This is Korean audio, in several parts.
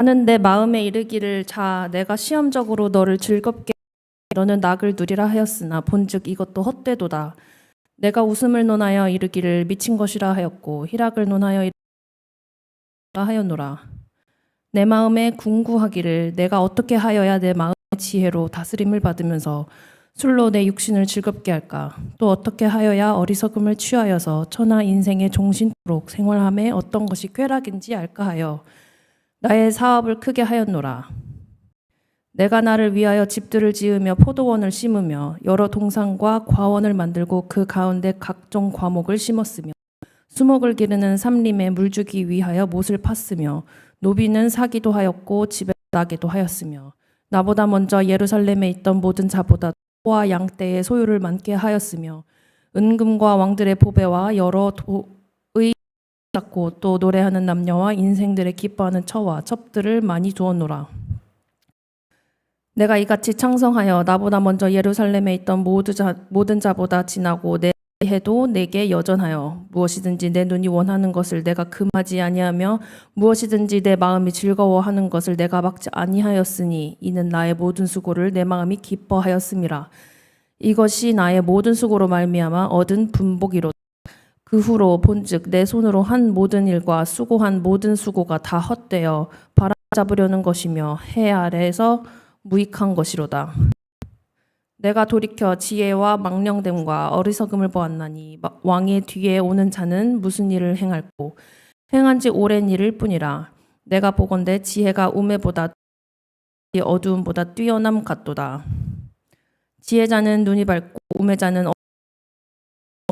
나는 내 마음에 이르기를 자 내가 시험적으로 너를 즐겁게 너는 낙을 누리라 하였으나 본즉 이것도 헛되도다. 내가 웃음을 논하여 이르기를 미친 것이라 하였고 희락을 논하여 이르라 하였노라. 내 마음에 궁구하기를 내가 어떻게 하여야 내 마음의 지혜로 다스림을 받으면서 술로 내 육신을 즐겁게 할까? 또 어떻게 하여야 어리석음을 취하여서 천하 인생의 종신토록 생활함에 어떤 것이 쾌락인지 알까 하여 나의 사업을 크게 하였노라. 내가 나를 위하여 집들을 지으며 포도원을 심으며 여러 동산과 과원을 만들고 그 가운데 각종 과목을 심었으며 수목을 기르는 삼림에 물 주기 위하여 못을 팠으며 노비는 사기도 하였고 집에 나게도 하였으며 나보다 먼저 예루살렘에 있던 모든 자보다 소와 양떼의 소유를 많게 하였으며 은금과 왕들의 보배와 여러 도의 쌓고 또 노래하는 남녀와 인생들의 기뻐하는 처와 첩들을 많이 두었노라. 내가 이같이 창성하여 나보다 먼저 예루살렘에 있던 모든 자보다 지나고 내 해도 내게 여전하여 무엇이든지 내 눈이 원하는 것을 내가 금하지 아니하며 무엇이든지 내 마음이 즐거워하는 것을 내가 막지 아니하였으니 이는 나의 모든 수고를 내 마음이 기뻐하였음이라. 이것이 나의 모든 수고로 말미암아 얻은 분복이로다. 그 후로 본즉 내 손으로 한 모든 일과 수고한 모든 수고가 다 헛되어 바람 잡으려는 것이며 해 아래에서 무익한 것이로다. 내가 돌이켜 지혜와 망령됨과 어리석음을 보았나니 왕의 뒤에 오는 자는 무슨 일을 행할꼬 행한 지 오랜 일일 뿐이라. 내가 보건대 지혜가 우매보다 어두움보다 뛰어남 같도다. 지혜자는 눈이 밝고 우매자는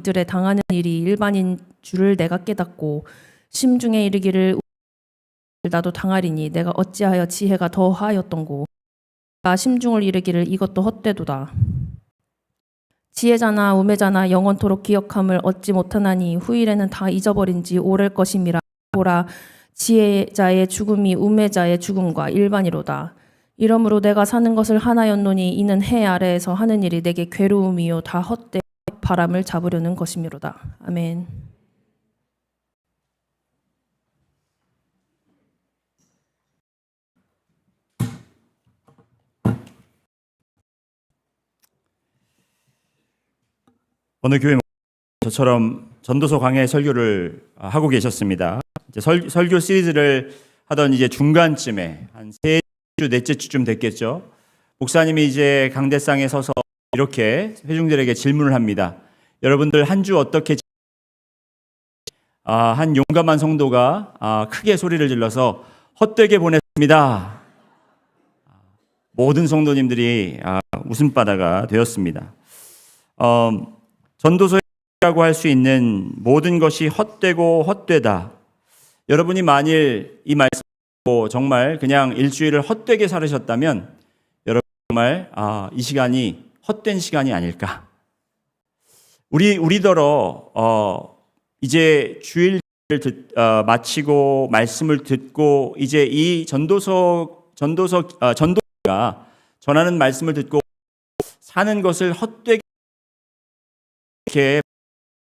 들에 당하는 일이 일반인 줄을 내가 깨닫고 심중에 이르기를 나도 당하리니 내가 어찌하여 지혜가 더하였던고 심중을 이르기를 이것도 헛되도다. 지혜자나 우매자나 영원토록 기억함을 얻지 못하나니 후일에는 다 잊어버린지 오랠 것임이라. 보라 지혜자의 죽음이 우매자의 죽음과 일반이로다. 이러므로 내가 사는 것을 하나였노니 이는 해 아래에서 하는 일이 내게 괴로움이요 다 헛되어 바람을 잡으려는 것이미로다. 아멘. 어느 교회 저처럼 전도서 강해 설교를 하고 계셨습니다. 이제 설교 시리즈를 하던 이제 중간쯤에 한 3주 넷째 주쯤 됐겠죠. 목사님이 이제 강대상에 서서 이렇게 회중들에게 질문을 합니다. 여러분들 한 주 어떻게 한 용감한 성도가 크게 소리를 질러서 헛되게 보냈습니다. 모든 성도님들이 웃음바다가 되었습니다. 전도서라고 할 수 있는 모든 것이 헛되고 헛되다. 여러분이 만일 이 말씀을 듣고 정말 그냥 일주일을 헛되게 살으셨다면 여러분 정말 이 시간이 헛된 시간이 아닐까. 우리더러 이제 주일을 마치고 말씀을 듣고 이제 이 전도가 전하는 말씀을 듣고 사는 것을 헛되게 이렇게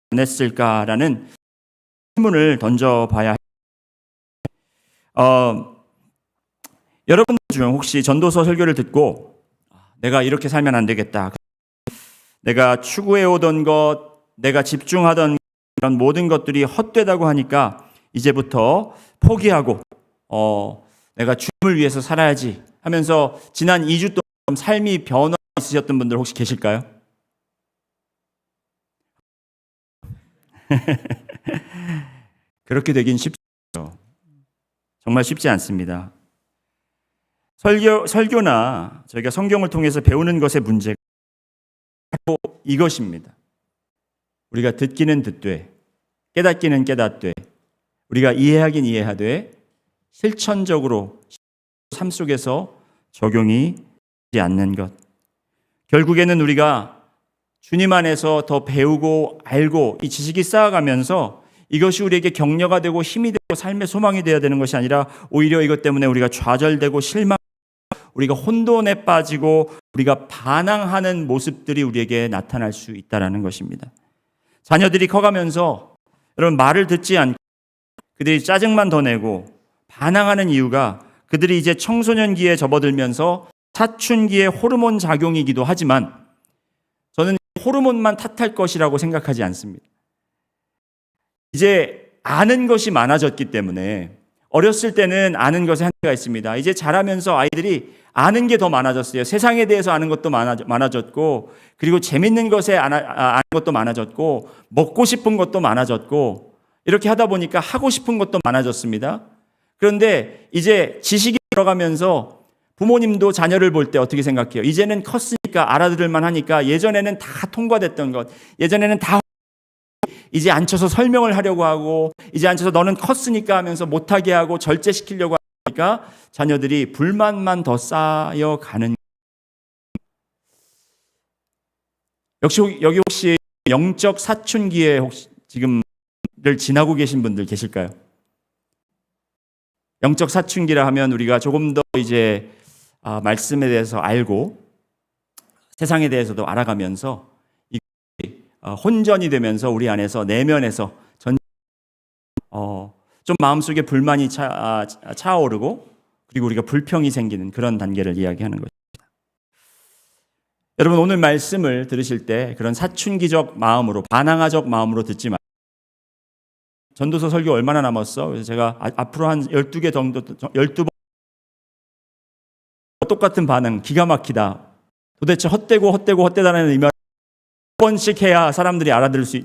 보냈을까라는 질문을 던져봐야 해요. 여러분 중 혹시 전도서 설교를 듣고 내가 이렇게 살면 안 되겠다. 내가 추구해오던 것, 내가 집중하던 그런 모든 것들이 헛되다고 하니까 이제부터 포기하고 내가 주님을 위해서 살아야지 하면서 지난 2주 동안 삶이 변화 있으셨던 분들 혹시 계실까요? 그렇게 되긴 쉽죠. 정말 쉽지 않습니다. 설교나 저희가 성경을 통해서 배우는 것의 문제가 바로 이것입니다. 우리가 듣기는 듣되 깨닫기는 깨닫되 우리가 이해하긴 이해하되 실천적으로 삶 속에서 적용이 되지 않는 것. 결국에는 우리가 주님 안에서 더 배우고 알고 이 지식이 쌓아가면서 이것이 우리에게 격려가 되고 힘이 되고 삶의 소망이 되어야 되는 것이 아니라 오히려 이것 때문에 우리가 좌절되고 실망, 우리가 혼돈에 빠지고 우리가 반항하는 모습들이 우리에게 나타날 수 있다는 것입니다. 자녀들이 커가면서 여러분 말을 듣지 않고 그들이 짜증만 더 내고 반항하는 이유가 그들이 이제 청소년기에 접어들면서 사춘기의 호르몬 작용이기도 하지만 저는 호르몬만 탓할 것이라고 생각하지 않습니다. 이제 아는 것이 많아졌기 때문에 어렸을 때는 아는 것에 한계가 있습니다. 이제 자라면서 아이들이 아는 게 더 많아졌어요. 세상에 대해서 아는 것도 많아졌고, 그리고 재밌는 것에 아는 것도 많아졌고, 먹고 싶은 것도 많아졌고, 이렇게 하다 보니까 하고 싶은 것도 많아졌습니다. 그런데 이제 지식이 들어가면서 부모님도 자녀를 볼 때 어떻게 생각해요? 이제는 컸으니까 알아들을 만하니까 예전에는 다 통과됐던 것, 예전에는 다 이제 앉혀서 설명을 하려고 하고, 이제 앉혀서 너는 컸으니까 하면서 못하게 하고 절제시키려고 하니까 자녀들이 불만만 더 쌓여가는. 역시 여기 혹시 영적 사춘기에 혹시 지금을 지나고 계신 분들 계실까요? 영적 사춘기라 하면 우리가 조금 더 이제 말씀에 대해서 알고 세상에 대해서도 알아가면서 혼전이 되면서 우리 안에서 내면에서 좀 마음속에 불만이 차오르고 그리고 우리가 불평이 생기는 그런 단계를 이야기하는 것입니다. 여러분 오늘 말씀을 들으실 때 그런 사춘기적 마음으로 반항아적 마음으로 듣지 마세요. 전도서 설교 얼마나 남았어? 그래서 제가 앞으로 한 12개 정도 12번 똑같은 반응 기가 막히다. 도대체 헛되다라는 의미 번씩 해야 사람들이 알아들을 수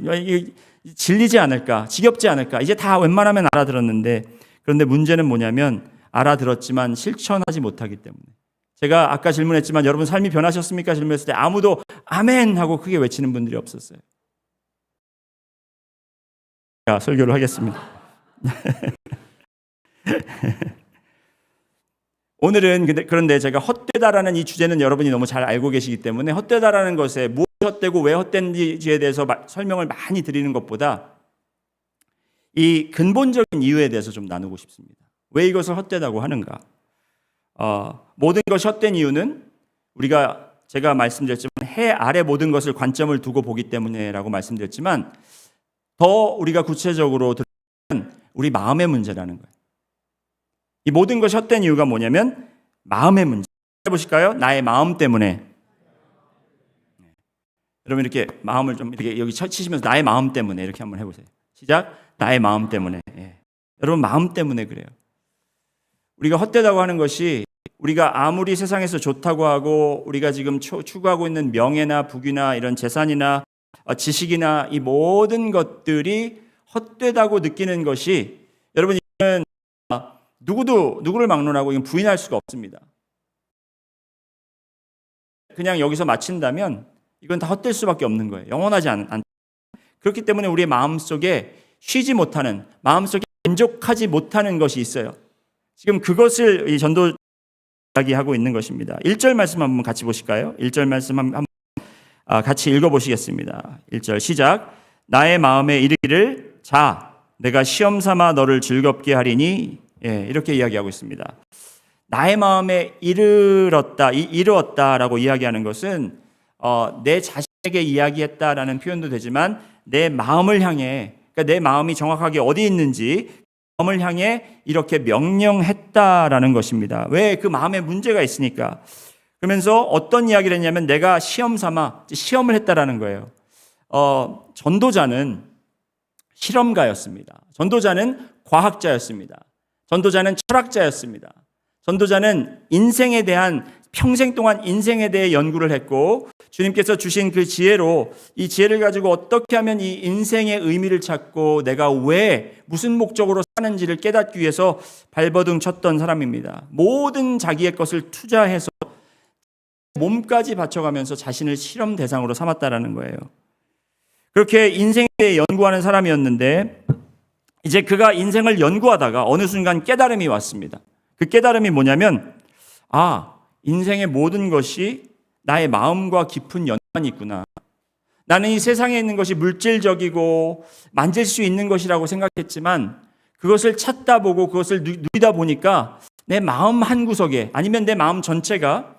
질리지 않을까? 지겹지 않을까? 이제 다 웬만하면 알아들었는데 그런데 문제는 뭐냐면 알아들었지만 실천하지 못하기 때문에 제가 아까 질문했지만 여러분 삶이 변하셨습니까? 질문했을 때 아무도 아멘 하고 크게 외치는 분들이 없었어요. 자, 설교를 하겠습니다. 오늘은 그런데 제가 헛되다라는 이 주제는 여러분이 너무 잘 알고 계시기 때문에 헛되다라는 것에 무엇이 헛되고 왜 헛된지에 대해서 설명을 많이 드리는 것보다 이 근본적인 이유에 대해서 좀 나누고 싶습니다. 왜 이것을 헛되다고 하는가? 모든 것이 헛된 이유는 제가 말씀드렸지만 해 아래 모든 것을 관점을 두고 보기 때문에라고 말씀드렸지만 더 우리가 구체적으로 들으면 우리 마음의 문제라는 거예요. 이 모든 것이 헛된 이유가 뭐냐면 마음의 문제. 해보실까요? 나의 마음 때문에. 여러분 이렇게 마음을 좀 이렇게 여기 치시면서 나의 마음 때문에 이렇게 한번 해보세요. 시작. 나의 마음 때문에. 여러분 마음 때문에 그래요. 우리가 헛되다고 하는 것이 우리가 아무리 세상에서 좋다고 하고 우리가 지금 추구하고 있는 명예나 부귀나 이런 재산이나 지식이나 이 모든 것들이 헛되다고 느끼는 것이 여러분 이거는 누구를 막론하고 이건 부인할 수가 없습니다. 그냥 여기서 마친다면 이건 다 헛될 수밖에 없는 거예요. 영원하지 않. 그렇기 때문에 우리의 마음속에 쉬지 못하는, 마음속에 만족하지 못하는 것이 있어요. 지금 그것을 이 전도 이야기하고 있는 것입니다. 1절 말씀 한번 같이 보실까요? 1절 말씀 한번 같이 읽어보시겠습니다. 1절 시작. 나의 마음에 이르기를 자, 내가 시험 삼아 너를 즐겁게 하리니 이렇게 이야기하고 있습니다. 나의 마음에 이르렀다라고 이야기하는 것은 내 자신에게 이야기했다라는 표현도 되지만 내 마음을 향해 그러니까 내 마음이 정확하게 어디 있는지 마음을 향해 이렇게 명령했다라는 것입니다. 왜? 그 마음에 문제가 있으니까. 그러면서 어떤 이야기를 했냐면 내가 시험 삼아 시험을 했다라는 거예요. 전도자는 실험가였습니다. 전도자는 과학자였습니다. 전도자는 철학자였습니다. 전도자는 인생에 대한 평생 동안 인생에 대해 연구를 했고 주님께서 주신 그 지혜로 이 지혜를 가지고 어떻게 하면 이 인생의 의미를 찾고 내가 왜 무슨 목적으로 사는지를 깨닫기 위해서 발버둥 쳤던 사람입니다. 모든 자기의 것을 투자해서 몸까지 바쳐가면서 자신을 실험 대상으로 삼았다라는 거예요. 그렇게 인생에 대해 연구하는 사람이었는데 이제 그가 인생을 연구하다가 어느 순간 깨달음이 왔습니다. 그 깨달음이 뭐냐면 인생의 모든 것이 나의 마음과 깊은 연관이 있구나. 나는 이 세상에 있는 것이 물질적이고 만질 수 있는 것이라고 생각했지만 그것을 찾다 보고 그것을 누리다 보니까 내 마음 한구석에 아니면 내 마음 전체가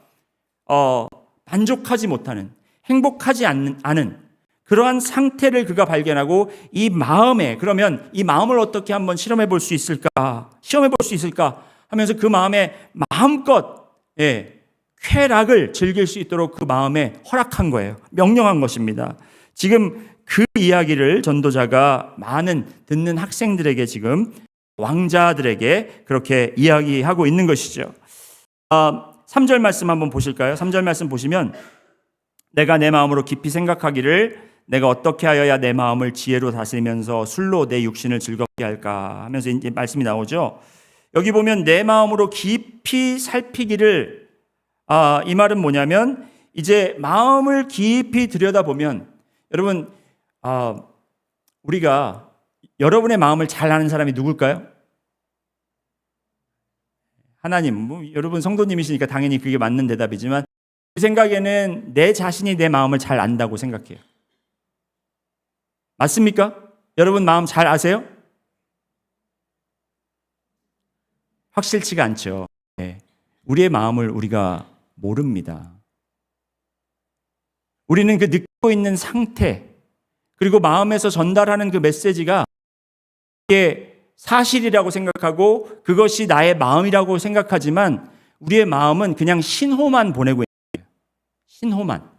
만족하지 못하는 행복하지 않은 그러한 상태를 그가 발견하고 이 마음에 그러면 이 마음을 어떻게 한번 실험해 볼 수 있을까? 시험해 볼 수 있을까? 하면서 그 마음에 마음껏 쾌락을 즐길 수 있도록 그 마음에 허락한 거예요. 명령한 것입니다. 지금 그 이야기를 전도자가 많은 듣는 학생들에게 지금 왕자들에게 그렇게 이야기하고 있는 것이죠. 3절 말씀 한번 보실까요? 3절 말씀 보시면 내가 내 마음으로 깊이 생각하기를 내가 어떻게 하여야 내 마음을 지혜로 다스리면서 술로 내 육신을 즐겁게 할까 하면서 이제 말씀이 나오죠. 여기 보면 내 마음으로 깊이 살피기를 이 말은 뭐냐면 이제 마음을 깊이 들여다보면 여러분 우리가 여러분의 마음을 잘 아는 사람이 누굴까요? 하나님. 여러분 성도님이시니까 당연히 그게 맞는 대답이지만 제 생각에는 내 자신이 내 마음을 잘 안다고 생각해요. 맞습니까? 여러분 마음 잘 아세요? 확실치가 않죠. 우리의 마음을 우리가 모릅니다. 우리는 그 느끼고 있는 상태 그리고 마음에서 전달하는 그 메시지가 이게 사실이라고 생각하고 그것이 나의 마음이라고 생각하지만 우리의 마음은 그냥 신호만 보내고 있는 거예요. 신호만.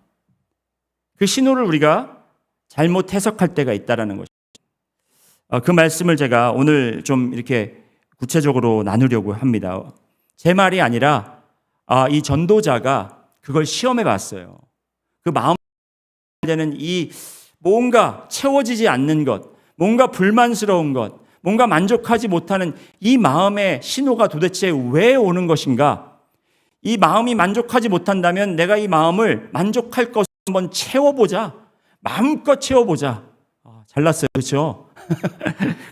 그 신호를 우리가 잘못 해석할 때가 있다라는 것이죠. 그 말씀을 제가 오늘 좀 이렇게 구체적으로 나누려고 합니다. 제 말이 아니라 이 전도자가 그걸 시험해 봤어요. 그 마음 되는 이 뭔가 채워지지 않는 것, 뭔가 불만스러운 것, 뭔가 만족하지 못하는 이 마음의 신호가 도대체 왜 오는 것인가? 이 마음이 만족하지 못한다면 내가 이 마음을 만족할 것을 한번 채워보자. 마음껏 채워보자. 잘났어요. 그렇죠?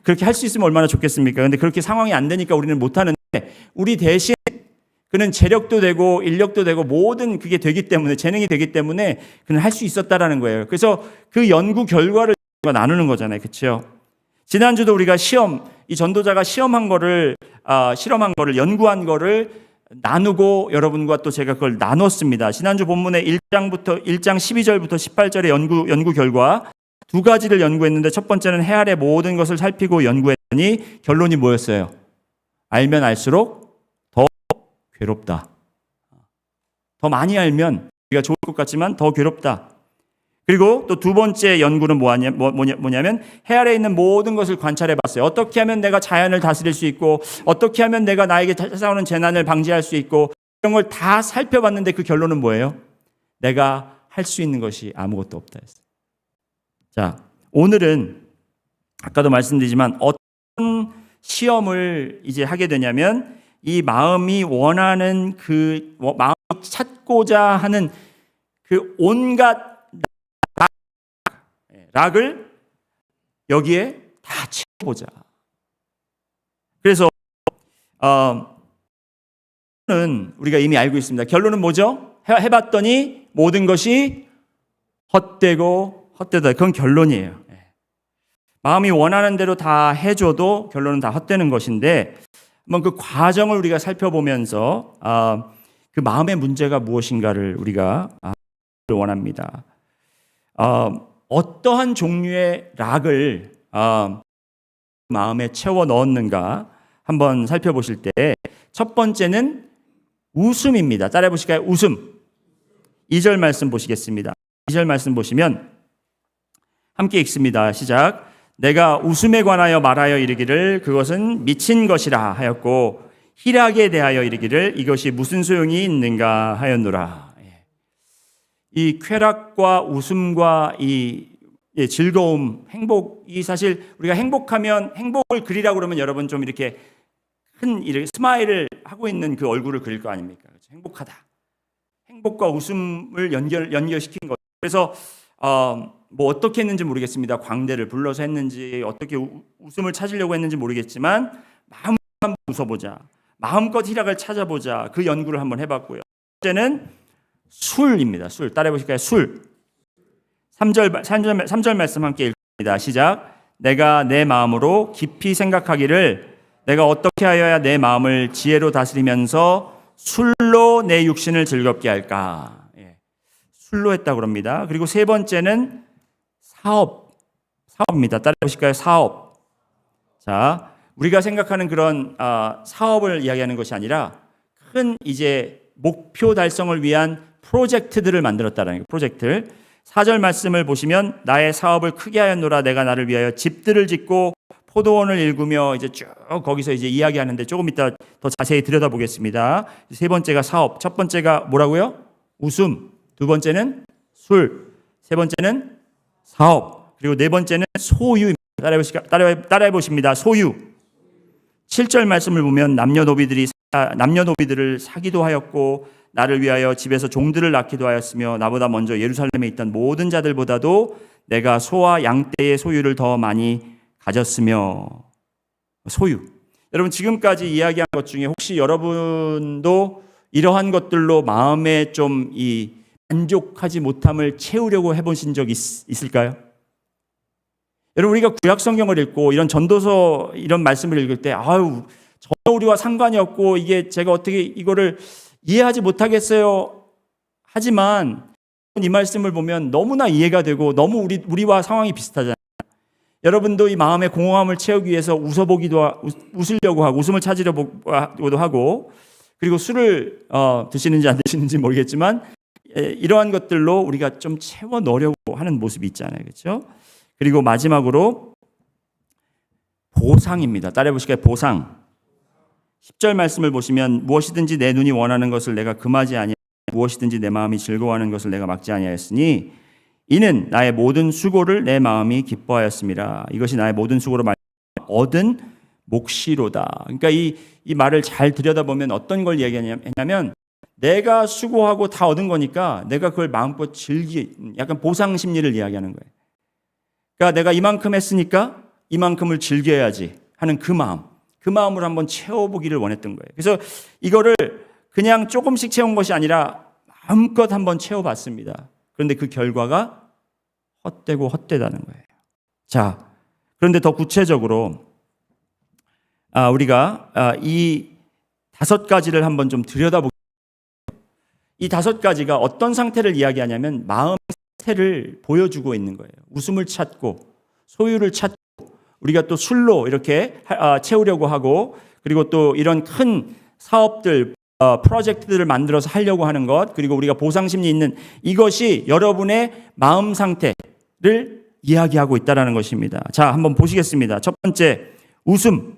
그렇게 할 수 있으면 얼마나 좋겠습니까? 그런데 그렇게 상황이 안 되니까 우리는 못하는데 우리 대신 그는 재력도 되고 인력도 되고 모든 그게 되기 때문에 재능이 되기 때문에 그는 할 수 있었다라는 거예요. 그래서 그 연구 결과를 나누는 거잖아요. 그렇죠? 지난주도 우리가 이 전도자가 실험한 거를 연구한 거를 나누고 여러분과 또 제가 그걸 나눴습니다. 지난주 본문의 1장 12절부터 18절의 연구 결과 두 가지를 연구했는데 첫 번째는 해 아래 모든 것을 살피고 연구했더니 결론이 뭐였어요? 알면 알수록 더 괴롭다. 더 많이 알면 우리가 좋을 것 같지만 더 괴롭다. 그리고 또 두 번째 연구는 뭐냐면 해 아래에 있는 모든 것을 관찰해 봤어요. 어떻게 하면 내가 자연을 다스릴 수 있고 어떻게 하면 내가 나에게 찾아오는 재난을 방지할 수 있고 이런 걸 다 살펴봤는데 그 결론은 뭐예요? 내가 할 수 있는 것이 아무것도 없다 했어요. 자, 오늘은 아까도 말씀드리지만 어떤 시험을 이제 하게 되냐면 이 마음이 원하는 그 마음이 찾고자 하는 그 온갖 락을 여기에 다 채워보자. 그래서 우리가 이미 알고 있습니다. 결론은 뭐죠? 해봤더니 모든 것이 헛되다. 그건 결론이에요. 마음이 원하는 대로 다 해줘도 결론은 다 헛되는 것인데 한번 그 과정을 우리가 살펴보면서 그 마음의 문제가 무엇인가를 우리가 원합니다. 어떠한 종류의 락을 마음에 채워 넣었는가 한번 살펴보실 때 첫 번째는 웃음입니다. 따라해 보실까요? 웃음. 2절 말씀 보시겠습니다. 2절 말씀 보시면 함께 읽습니다. 시작. 내가 웃음에 관하여 말하여 이르기를 그것은 미친 것이라 하였고 희락에 대하여 이르기를 이것이 무슨 소용이 있는가 하였노라. 이 쾌락과 웃음과 이 즐거움, 행복이 사실 우리가 행복하면 행복을 그리라고 그러면 여러분 좀 이렇게 스마일을 하고 있는 그 얼굴을 그릴 거 아닙니까? 그렇죠? 행복하다. 행복과 웃음을 연결시킨 것. 그래서 뭐 어떻게 했는지 모르겠습니다. 광대를 불러서 했는지 어떻게 웃음을 찾으려고 했는지 모르겠지만 마음껏 한번 웃어보자. 마음껏 희락을 찾아보자. 그 연구를 한번 해봤고요. 첫째는 술입니다. 술. 따라해 보실까요? 술. 3절 말씀 함께 읽습니다. 시작. 내가 내 마음으로 깊이 생각하기를 내가 어떻게 하여야 내 마음을 지혜로 다스리면서 술로 내 육신을 즐겁게 할까? 술로 했다고 그럽니다. 그리고 세 번째는 사업입니다. 따라해 보실까요? 사업. 자, 우리가 생각하는 그런 사업을 이야기하는 것이 아니라 큰 이제 목표 달성을 위한 프로젝트들을 만들었다라는 거예요. 프로젝트를. 4절 말씀을 보시면 나의 사업을 크게 하였노라 내가 나를 위하여 집들을 짓고 포도원을 일구며 이제 쭉 거기서 이제 이야기하는데 조금 이따 더 자세히 들여다보겠습니다. 세 번째가 사업, 첫 번째가 뭐라고요? 웃음, 두 번째는 술, 세 번째는 사업, 그리고 네 번째는 소유입니다. 따라해 보십니다. 소유. 7절 말씀을 보면 남녀노비들을 사기도 하였고 나를 위하여 집에서 종들을 낳기도 하였으며 나보다 먼저 예루살렘에 있던 모든 자들보다도 내가 소와 양떼의 소유를 더 많이 가졌으며. 소유. 여러분 지금까지 이야기한 것 중에 혹시 여러분도 이러한 것들로 마음에 좀 이 만족하지 못함을 채우려고 해보신 적 있을까요? 여러분 우리가 구약 성경을 읽고 이런 전도서 이런 말씀을 읽을 때 전혀 우리와 상관이 없고 이게 제가 어떻게 이거를 이해하지 못하겠어요. 하지만 이 말씀을 보면 너무나 이해가 되고 너무 우리와 상황이 비슷하잖아요. 여러분도 이 마음의 공허함을 채우기 위해서 웃으려고 하고 웃음을 찾으려고도 하고 그리고 술을 드시는지 안 드시는지 모르겠지만 이러한 것들로 우리가 좀 채워 넣으려고 하는 모습이 있잖아요. 그렇죠? 그리고 마지막으로 보상입니다. 따라해 보실까요? 보상. 10절 말씀을 보시면 무엇이든지 내 눈이 원하는 것을 내가 금하지 아니하며 무엇이든지 내 마음이 즐거워하는 것을 내가 막지 아니하였으니 이는 나의 모든 수고를 내 마음이 기뻐하였음이라. 이것이 나의 모든 수고로 얻은 몫이로다. 그러니까 이 말을 잘 들여다보면 어떤 걸 얘기하냐면 내가 수고하고 다 얻은 거니까 내가 그걸 마음껏 약간 보상 심리를 이야기하는 거예요. 그러니까 내가 이만큼 했으니까 이만큼을 즐겨야지 하는 그 마음으로 한번 채워보기를 원했던 거예요. 그래서 이거를 그냥 조금씩 채운 것이 아니라 마음껏 한번 채워봤습니다. 그런데 그 결과가 헛되고 헛되다는 거예요. 자, 그런데 더 구체적으로 우리가 이 5가지를 한번 좀 들여다보겠습니다. 이 5가지가 어떤 상태를 이야기하냐면 마음의 상태를 보여주고 있는 거예요. 웃음을 찾고 소유를 찾고 우리가 또 술로 이렇게 채우려고 하고 그리고 또 이런 큰 사업들 프로젝트들을 만들어서 하려고 하는 것 그리고 우리가 보상심리 있는 이것이 여러분의 마음 상태를 이야기하고 있다는 것입니다. 자, 한번 보시겠습니다. 첫 번째, 웃음.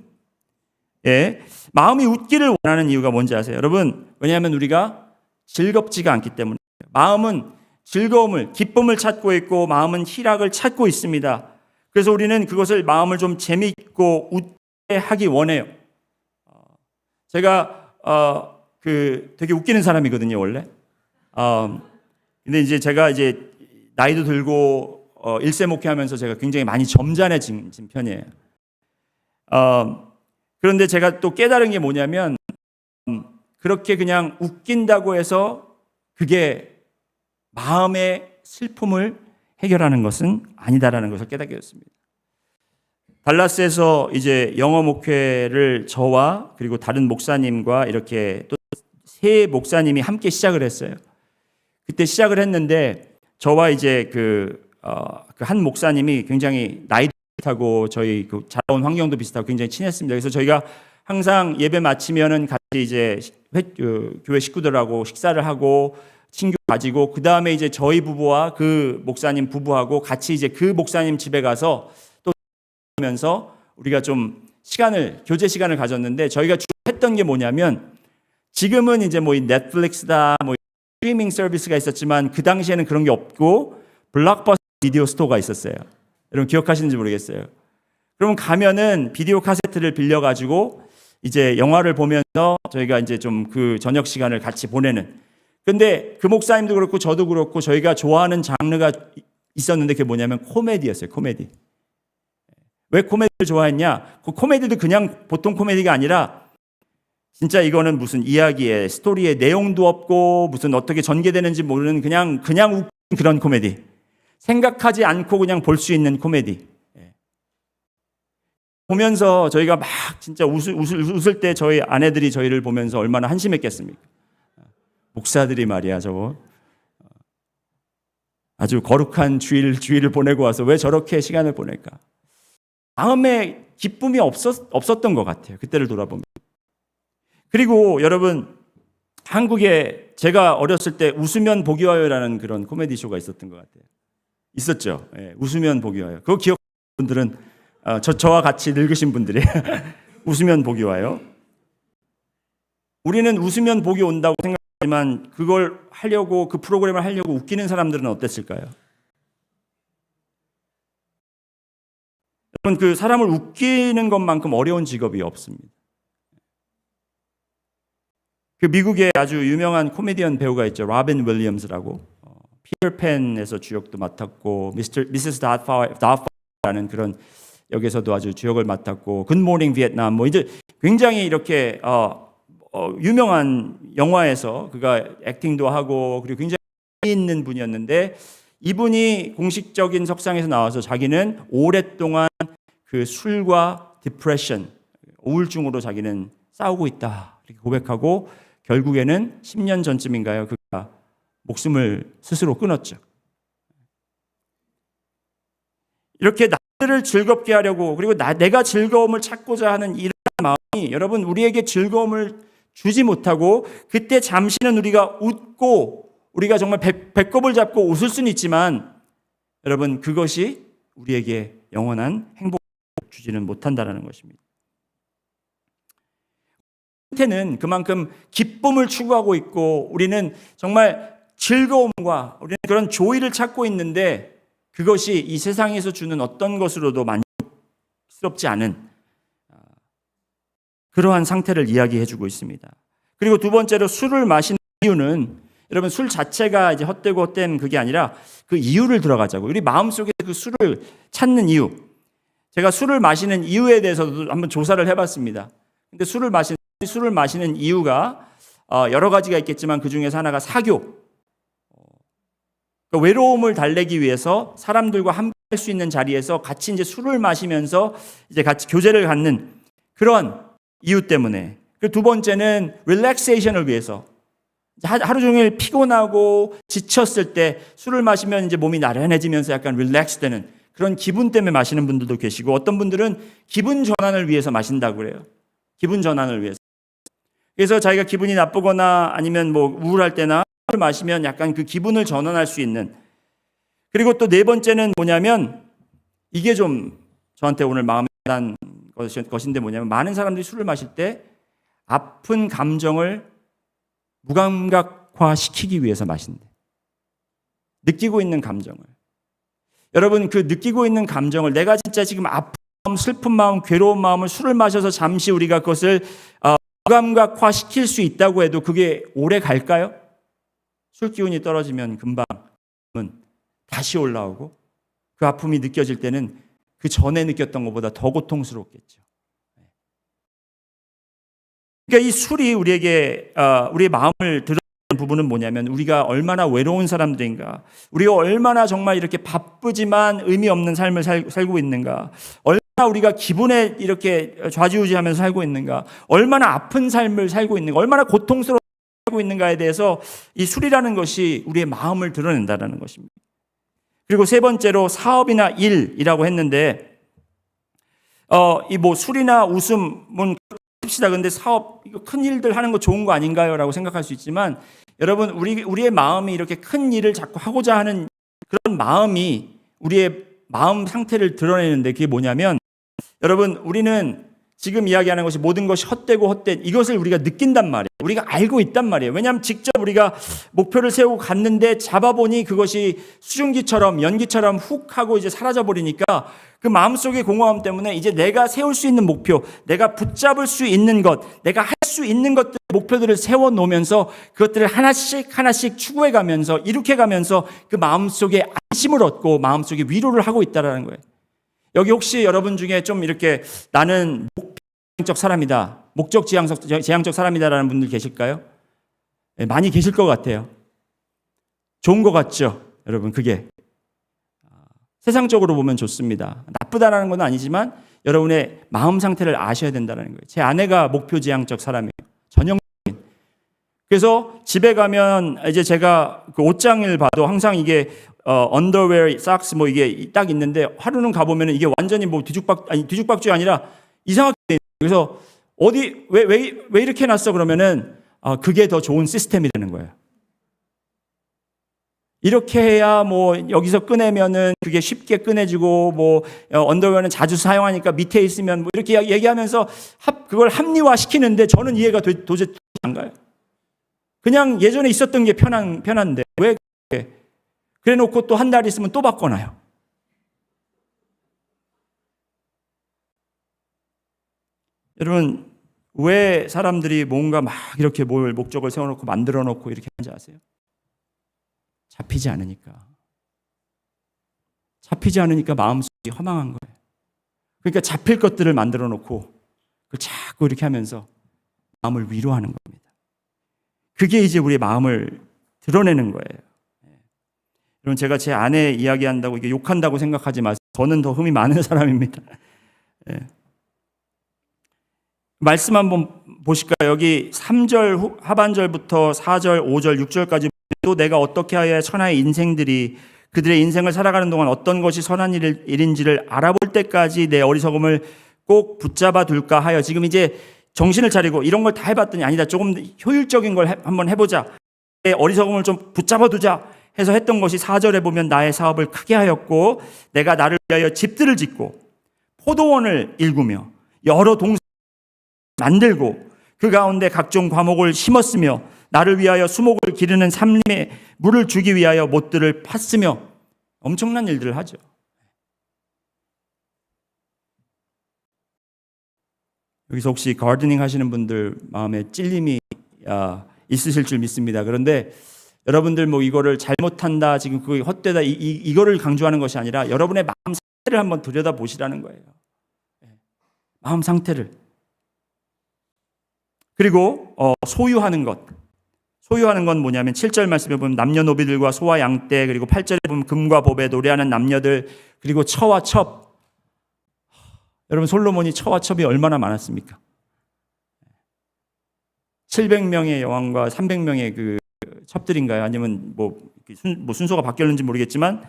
예, 마음이 웃기를 원하는 이유가 뭔지 아세요? 여러분, 왜냐하면 우리가 즐겁지가 않기 때문에 마음은 즐거움을, 기쁨을 찾고 있고 마음은 희락을 찾고 있습니다. 그래서 우리는 그것을 마음을 좀 재미있고 웃게 하기 원해요. 제가 되게 웃기는 사람이거든요, 원래. 근데 이제 제가 이제 나이도 들고 일세 목회하면서 제가 굉장히 많이 점잖해진 편이에요. 그런데 제가 또 깨달은 게 뭐냐면 그렇게 그냥 웃긴다고 해서 그게 마음의 슬픔을 해결하는 것은 아니다라는 것을 깨닫게 됐습니다. 달라스에서 이제 영어 목회를 저와 그리고 다른 목사님과 이렇게 또 세 목사님이 함께 시작을 했어요. 그때 시작을 했는데 저와 이제 그 한 목사님이 굉장히 나이도 비슷하고 저희 그 자라온 환경도 비슷하고 굉장히 친했습니다. 그래서 저희가 항상 예배 마치면은 같이 이제 교회 식구들하고 식사를 하고 친구 가지고 그 다음에 이제 저희 부부와 그 목사님 부부하고 같이 이제 그 목사님 집에 가서 또 하면서 우리가 좀 교제 시간을 가졌는데 저희가 주로 했던 게 뭐냐면 지금은 이제 뭐 이 넷플릭스다 뭐 스트리밍 서비스가 있었지만 그 당시에는 그런 게 없고 블록버스터 비디오 스토어가 있었어요. 여러분 기억하시는지 모르겠어요. 그러면 가면은 비디오 카세트를 빌려가지고 이제 영화를 보면서 저희가 이제 좀 그 저녁 시간을 같이 보내는. 근데 그 목사님도 그렇고 저도 그렇고 저희가 좋아하는 장르가 있었는데 그게 뭐냐면 코미디였어요. 코미디. 왜 코미디를 좋아했냐? 그 코미디도 그냥 보통 코미디가 아니라 진짜 이거는 무슨 이야기에 스토리에 내용도 없고 무슨 어떻게 전개되는지 모르는 그냥 웃긴 그런 코미디. 생각하지 않고 그냥 볼 수 있는 코미디. 보면서 저희가 막 진짜 웃을 때 저희 아내들이 저희를 보면서 얼마나 한심했겠습니까? 목사들이 말이야 저거 아주 거룩한 주일을 보내고 와서 왜 저렇게 시간을 보낼까? 마음의 기쁨이 없었던 것 같아요. 그때를 돌아보면. 그리고 여러분, 한국에 제가 어렸을 때 웃으면 복이 와요라는 그런 코미디 쇼가 있었던 것 같아요. 있었죠. 예, 웃으면 복이 와요. 그거 기억하는 분들은 저와 같이 늙으신 분들이 웃으면 복이 와요. 우리는 웃으면 복이 온다고 생각하지만 그걸 하려고, 그 프로그램을 하려고 웃기는 사람들은 어땠을까요? 여러분, 그 사람을 웃기는 것만큼 어려운 직업이 없습니다. 그 미국에 아주 유명한 코미디언 배우가 있죠. 로빈 윌리엄스라고. 피터팬에서 주역도 맡았고, 미세스 다우파라는 그런 역에서도 아주 주역을 맡았고, 굿모닝 비et남, 뭐 이제 굉장히 이렇게 유명한 영화에서 그가 액팅도 하고, 그리고 굉장히 있는 분이었는데, 이분이 공식적인 석상에서 나와서 자기는 오랫동안 그 술과 디프레션, 우울증으로 자기는 싸우고 있다 이렇게 고백하고, 결국에는 10년 전쯤인가요? 그가 목숨을 스스로 끊었죠. 이렇게 나를 즐겁게 하려고, 그리고 내가 즐거움을 찾고자 하는 이런 마음이 여러분 우리에게 즐거움을 주지 못하고, 그때 잠시는 우리가 웃고 우리가 정말 배꼽을 잡고 웃을 수는 있지만 여러분 그것이 우리에게 영원한 행복을 주지는 못한다는 것입니다. 상태는 그만큼 기쁨을 추구하고 있고 우리는 정말 즐거움과 우리는 그런 조의를 찾고 있는데 그것이 이 세상에서 주는 어떤 것으로도 만족스럽지 않은 그러한 상태를 이야기해 주고 있습니다. 그리고 두 번째로 술을 마시는 이유는 여러분 술 자체가 이제 헛되고 헛된 그게 아니라 그 이유를 들어가자고. 우리 마음속에 그 술을 찾는 이유. 제가 술을 마시는 이유에 대해서도 한번 조사를 해봤습니다. 근데 술을 마시는 이유가 여러 가지가 있겠지만 그 중에서 하나가 사교. 그러니까 외로움을 달래기 위해서 사람들과 함께 할 수 있는 자리에서 같이 이제 술을 마시면서 이제 같이 교제를 갖는 그런 이유 때문에. 그리고 두 번째는 릴렉세이션을 위해서. 하루 종일 피곤하고 지쳤을 때 술을 마시면 이제 몸이 나른해지면서 약간 릴렉스되는 그런 기분 때문에 마시는 분들도 계시고, 어떤 분들은 기분 전환을 위해서 마신다고 그래요. 기분 전환을 위해서. 그래서 자기가 기분이 나쁘거나 아니면 뭐 우울할 때나 술을 마시면 약간 그 기분을 전환할 수 있는. 그리고 또 네 번째는 뭐냐면, 이게 좀 저한테 오늘 마음에 난 것인데 뭐냐면, 많은 사람들이 술을 마실 때 아픈 감정을 무감각화 시키기 위해서 마신대. 느끼고 있는 감정을. 여러분 그 느끼고 있는 감정을, 내가 진짜 지금 아픈 마음, 슬픈 마음, 괴로운 마음을 술을 마셔서 잠시 우리가 그것을 무감각화 시킬 수 있다고 해도 그게 오래 갈까요? 술 기운이 떨어지면 금방 다시 올라오고, 그 아픔이 느껴질 때는 그 전에 느꼈던 것보다 더 고통스럽겠죠. 그러니까 이 술이 우리에게 우리의 마음을 드러내는 부분은 뭐냐면, 우리가 얼마나 외로운 사람들인가, 우리가 얼마나 정말 이렇게 바쁘지만 의미 없는 삶을 살고 있는가, 얼마나 우리가 기분에 이렇게 좌지우지하면서 살고 있는가, 얼마나 아픈 삶을 살고 있는가, 얼마나 고통스러운 삶을 살고 있는가에 대해서 이 술이라는 것이 우리의 마음을 드러낸다는 것입니다. 그리고 세 번째로 사업이나 일이라고 했는데, 이 뭐 술이나 웃음은 합시다. 근데 사업, 이거 큰 일들 하는 거 좋은 거 아닌가요? 라고 생각할 수 있지만, 여러분, 우리의 마음이 이렇게 큰 일을 자꾸 하고자 하는 그런 마음이 우리의 마음 상태를 드러내는데, 그게 뭐냐면, 여러분, 우리는 지금 이야기하는 것이 모든 것이 헛되고 헛된 이것을 우리가 느낀단 말이에요. 우리가 알고 있단 말이에요. 왜냐하면 직접 우리가 목표를 세우고 갔는데 잡아보니 그것이 수증기처럼 연기처럼 훅 하고 이제 사라져 버리니까, 그 마음속의 공허함 때문에 이제 내가 세울 수 있는 목표, 내가 붙잡을 수 있는 것, 내가 할 수 있는 것들, 목표들을 세워놓으면서 그것들을 하나씩 하나씩 추구해가면서 이룩해가면서 그 마음속에 안심을 얻고 마음속에 위로를 하고 있다는 거예요. 여기 혹시 여러분 중에 좀 이렇게 나는 목표지향적 사람이다, 목적지향적 사람이다라는 분들 계실까요? 네, 많이 계실 것 같아요. 좋은 것 같죠? 여러분, 그게 세상적으로 보면 좋습니다. 나쁘다라는 건 아니지만 여러분의 마음 상태를 아셔야 된다는 거예요. 제 아내가 목표지향적 사람이에요. 전형적인. 그래서 집에 가면 이제 제가 그 옷장을 봐도 항상 이게 언더웨어, 삭스 뭐 이게 딱 있는데 하루는 가보면은 이게 완전히 뭐 뒤죽박죽이 아니라 이상하게 돼 있는 거예요. 그래서 어디 왜 이렇게 해놨어 그러면은 그게 더 좋은 시스템이 되는 거예요. 이렇게 해야 뭐 여기서 꺼내면은 그게 쉽게 꺼내지고 뭐 언더웨어는 자주 사용하니까 밑에 있으면 뭐 이렇게 얘기하면서 그걸 합리화시키는데 저는 이해가 도저히 안 가요. 그냥 예전에 있었던 게 편한데 왜 그렇게 그래 놓고 또 한 달 있으면 또 바꿔놔요. 여러분 왜 사람들이 뭔가 막 이렇게 목적을 세워놓고 만들어 놓고 이렇게 하는지 아세요? 잡히지 않으니까 마음속이 허망한 거예요. 그러니까 잡힐 것들을 만들어 놓고 그걸 자꾸 이렇게 하면서 마음을 위로하는 겁니다. 그게 이제 우리의 마음을 드러내는 거예요. 여러분 제가 제 아내 이야기한다고 이게 욕한다고 생각하지 마세요. 저는 더 흠이 많은 사람입니다. 말씀 한번 보실까요? 여기 3절 하반절부터 4절, 5절, 6절까지 또 내가 어떻게 하여야 천하의 인생들이 그들의 인생을 살아가는 동안 어떤 것이 선한 일인지를 알아볼 때까지 내 어리석음을 꼭 붙잡아 둘까 하여 지금 이제 정신을 차리고 이런 걸 다 해봤더니 아니다. 조금 효율적인 걸 한번 해보자. 내 어리석음을 좀 붙잡아 두자 해서 했던 것이 4절에 보면 나의 사업을 크게 하였고 내가 나를 위하여 집들을 짓고 포도원을 일구며 여러 동산을 만들고 그 가운데 각종 과목을 심었으며 나를 위하여 수목을 기르는 삼림에 물을 주기 위하여 못들을 팠으며 엄청난 일들을 하죠. 여기서 혹시 가르드닝 하시는 분들 마음에 찔림이 있으실 줄 믿습니다. 그런데 여러분들 뭐 이거를 잘못한다, 지금 그거 헛되다 이거를 강조하는 것이 아니라 여러분의 마음 상태를 한번 들여다 보시라는 거예요. 마음 상태를. 그리고 소유하는 것. 소유하는 건 뭐냐면 7절 말씀에 보면 남녀노비들과 소와 양떼, 그리고 8절에 보면 금과 보배, 노래하는 남녀들, 그리고 처와 첩. 여러분 솔로몬이 처와 첩이 얼마나 많았습니까? 700명의 여왕과 300명의 그 첩들인가요? 아니면 뭐 순서가 바뀌었는지 모르겠지만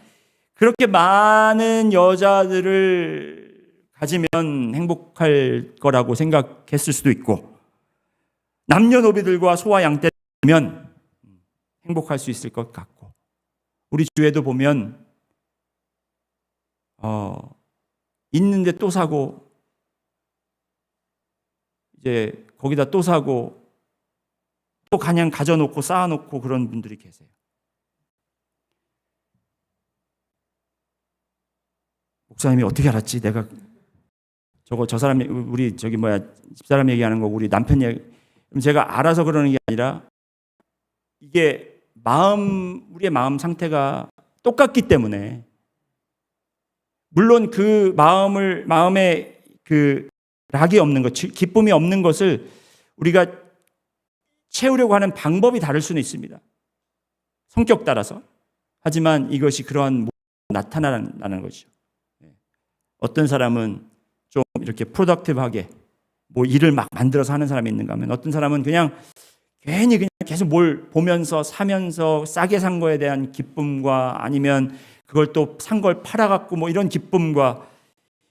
그렇게 많은 여자들을 가지면 행복할 거라고 생각했을 수도 있고 남녀노비들과 소와 양떼면 행복할 수 있을 것 같고 우리 주에도 보면 있는데 또 사고 이제 거기다 또 사고 또 그냥 가져놓고 쌓아놓고 그런 분들이 계세요. 목사님이 어떻게 알았지? 내가 저 사람 우리 집사람 얘기하는 거 우리 남편 얘기 제가 알아서 그러는 게 아니라 이게 우리의 마음 상태가 똑같기 때문에 물론 그 마음에 그 락이 없는 것, 기쁨이 없는 것을 우리가 채우려고 하는 방법이 다를 수는 있습니다. 성격 따라서. 하지만 이것이 그러한 나타나는 것이죠. 어떤 사람은 좀 이렇게 프로덕티브하게 뭐 일을 막 만들어서 하는 사람이 있는가 하면 어떤 사람은 그냥 괜히 그냥 계속 뭘 보면서 사면서 싸게 산 거에 대한 기쁨과 아니면 그걸 또 산 걸 팔아갖고 뭐 이런 기쁨과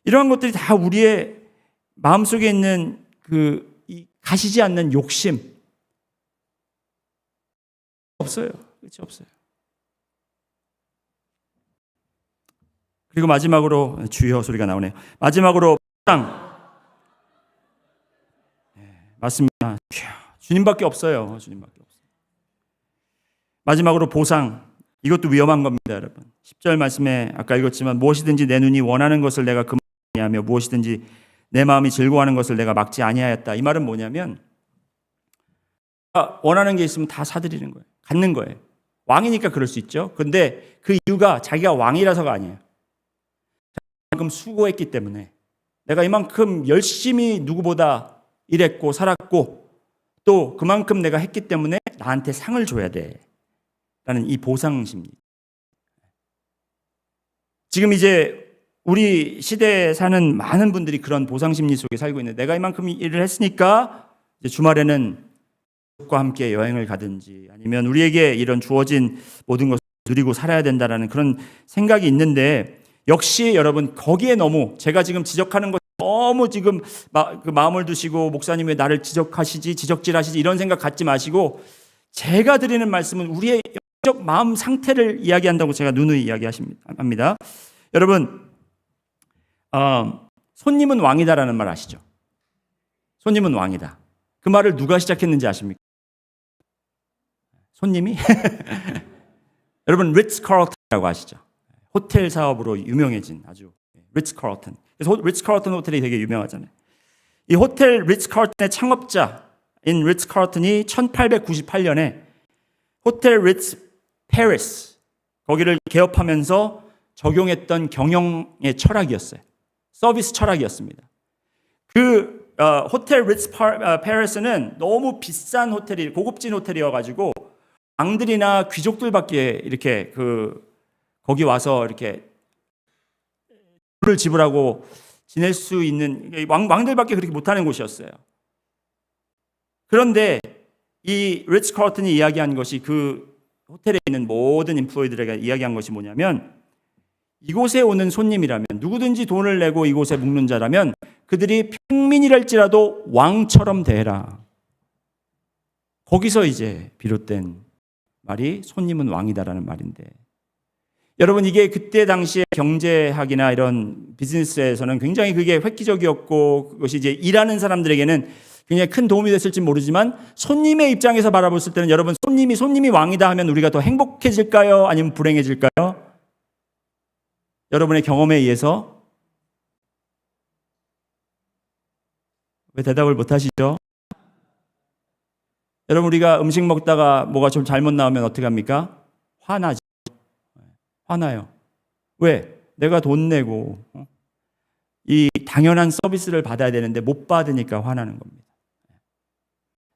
이러한 것들이 다 우리의 마음속에 있는 이 가시지 않는 욕심 없어요. 끝이 없어요. 그리고 마지막으로 주여 소리가 나오네요. 마지막으로 보상. 맞습니다. 주님밖에 없어요. 주님밖에 없어요. 마지막으로 보상. 이것도 위험한 겁니다, 여러분. 10절 말씀에 아까 읽었지만 무엇이든지 내 눈이 원하는 것을 내가 금하지 아니하며 무엇이든지 내 마음이 즐거워하는 것을 내가 막지 아니하였다. 이 말은 뭐냐면 원하는 게 있으면 다 사드리는 거예요. 갖는 거예요. 왕이니까 그럴 수 있죠. 그런데 그 이유가 자기가 왕이라서가 아니에요. 그만큼 수고했기 때문에 내가 이만큼 열심히 누구보다 일했고 살았고 또 그만큼 내가 했기 때문에 나한테 상을 줘야 돼 라는 이 보상 심리. 지금 이제 우리 시대에 사는 많은 분들이 그런 보상 심리 속에 살고 있는데 내가 이만큼 일을 했으니까 이제 주말에는 가족과 함께 여행을 가든지 아니면 우리에게 이런 주어진 모든 것을 누리고 살아야 된다라는 그런 생각이 있는데, 역시 여러분 거기에 너무 제가 지금 지적하는 것 너무 지금 그 마음을 두시고 목사님 왜 나를 지적하시지, 지적질하시지 이런 생각 갖지 마시고, 제가 드리는 말씀은 우리의 영적 마음 상태를 이야기한다고 제가 누누이 이야기합니다. 여러분, 손님은 왕이다라는 말 아시죠? 손님은 왕이다. 그 말을 누가 시작했는지 아십니까? 손님이? 여러분, 리츠 카럴턴이라고 아시죠? 호텔 사업으로 유명해진 아주 리츠 카럴턴. 그래서 리츠 카럴턴 호텔이 되게 유명하잖아요. 이 호텔 리츠 카럴턴의 창업자인 리츠 카럴턴이 1898년에 호텔 리츠 페리스, 거기를 개업하면서 적용했던 경영의 철학이었어요. 서비스 철학이었습니다. 그 호텔 리츠 페리스는 너무 비싼 호텔이, 고급진 호텔이어가지고 왕들이나 귀족들밖에 이렇게 거기 와서 이렇게 돈을 지불하고 지낼 수 있는, 왕들밖에 그렇게 못하는 곳이었어요. 그런데 이 리츠 카럴턴이 이야기한 것이, 그 호텔에 있는 모든 인플로이들에게 이야기한 것이 뭐냐면, 이곳에 오는 손님이라면, 누구든지 돈을 내고 이곳에 묵는 자라면 그들이 평민이랄지라도 왕처럼 대해라. 거기서 이제 비롯된 말이 손님은 왕이다라는 말인데, 여러분 이게 그때 당시에 경제학이나 이런 비즈니스에서는 굉장히 그게 획기적이었고, 그것이 이제 일하는 사람들에게는 굉장히 큰 도움이 됐을지 모르지만, 손님의 입장에서 바라봤을 때는, 여러분 손님이 왕이다 하면 우리가 더 행복해질까요? 아니면 불행해질까요? 여러분의 경험에 의해서. 왜 대답을 못 하시죠? 여러분, 우리가 음식 먹다가 뭐가 좀 잘못 나오면 어떻게 합니까? 화나죠. 화나요. 왜? 내가 돈 내고 이 당연한 서비스를 받아야 되는데 못 받으니까 화나는 겁니다.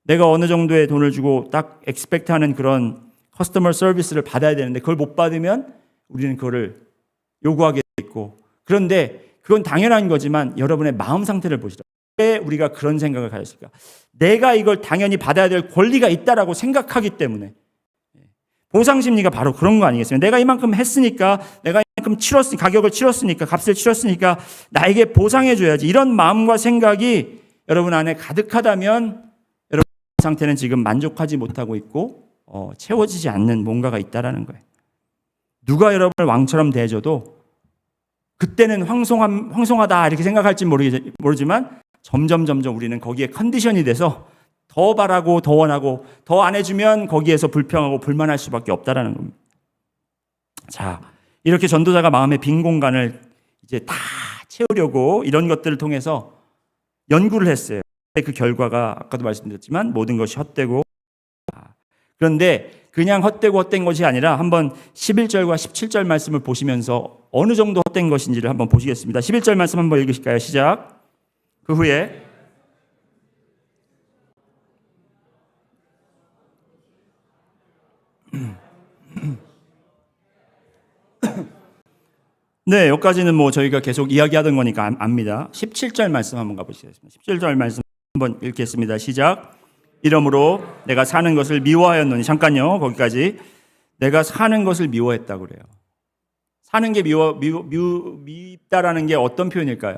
내가 어느 정도의 돈을 주고 딱 expect하는 그런 커스터머 서비스를 받아야 되는데 그걸 못 받으면 우리는 그거를 요구하게 돼 있고, 그런데 그건 당연한 거지만 여러분의 마음 상태를 보시죠. 왜 우리가 그런 생각을 가졌을까? 내가 이걸 당연히 받아야 될 권리가 있다라고 생각하기 때문에. 보상 심리가 바로 그런 거 아니겠습니까? 내가 이만큼 했으니까, 내가 이만큼 가격을 치렀으니까, 값을 치렀으니까 나에게 보상해 줘야지, 이런 마음과 생각이 여러분 안에 가득하다면 여러분 상태는 지금 만족하지 못하고 있고 채워지지 않는 뭔가가 있다라는 거예요. 누가 여러분을 왕처럼 대해줘도 그때는 황송하다 이렇게 생각할지 모르지만 점점 우리는 거기에 컨디션이 돼서 더 바라고 더 원하고, 더 안 해주면 거기에서 불평하고 불만할 수밖에 없다라는 겁니다. 자, 이렇게 전도자가 마음의 빈 공간을 이제 다 채우려고 이런 것들을 통해서 연구를 했어요. 그 결과가 아까도 말씀드렸지만 모든 것이 헛되고, 그런데 그냥 헛된 것이 아니라 한번 11절과 17절 말씀을 보시면서 어느 정도 헛된 것인지를 한번 보시겠습니다. 11절 말씀 한번 읽으실까요? 시작. 그 후에 네, 여기까지는 뭐 저희가 계속 이야기하던 거니까 압니다. 17절 말씀 한번 가보시겠습니다. 17절 말씀 한번 읽겠습니다. 시작. 이러므로 내가 사는 것을 미워하였노니, 잠깐요, 거기까지. 내가 사는 것을 미워했다고 그래요. 사는 게 밉다라는 게 어떤 표현일까요?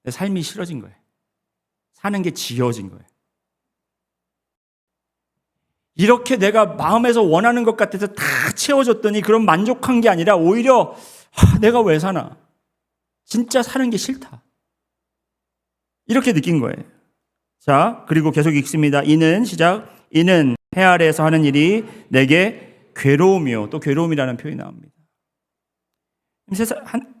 내 삶이 싫어진 거예요. 사는 게 지겨워진 거예요. 이렇게 내가 마음에서 원하는 것 같아서 다 채워줬더니 그런 만족한 게 아니라 오히려 내가 왜 사나? 진짜 사는 게 싫다. 이렇게 느낀 거예요. 자, 그리고 계속 읽습니다. 시작. 이는 해 아래에서 하는 일이 내게 괴로움이요. 또 괴로움이라는 표현이 나옵니다.